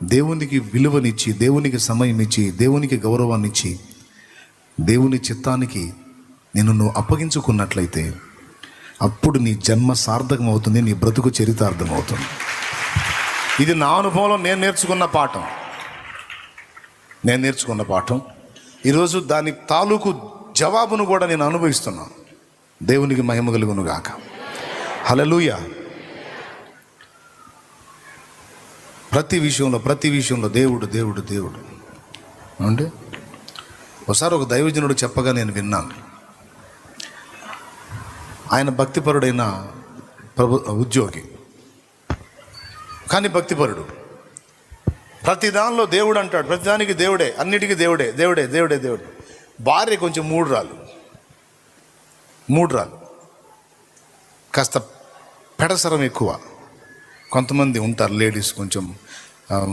దేవునికి విలువనిచ్చి, దేవునికి సమయం ఇచ్చి, దేవునికి గౌరవాన్ని ఇచ్చి, దేవుని చిత్తానికి నువ్వు అప్పగించుకున్నట్లయితే అప్పుడు నీ జన్మ సార్థకం అవుతుంది, నీ బ్రతుకు చరితార్థం అవుతుంది. ఇది నా అనుభవంలో నేను నేర్చుకున్న పాఠం. ఈరోజు దాని తాలూకు జవాబును కూడా నేను అనుభవిస్తున్నాను. దేవునికి మహిమ కలుగును గాక. హల్లెలూయా. ప్రతి విషయంలో దేవుడు అంటే ఒకసారి ఒక దైవజనుడు చెప్పగా నేను విన్నాను. ఆయన భక్తిపరుడైన ఉద్యోగి, కానీ భక్తిపరుడు. ప్రతి దానిలో దేవుడు అంటాడు, ప్రతిదానికి దేవుడే, అన్నిటికీ దేవుడే. భార్య కొంచెం మూడు రాళ్ళు, కాస్త పెడసరం ఎక్కువ. కొంతమంది ఉంటారు లేడీస్ కొంచెం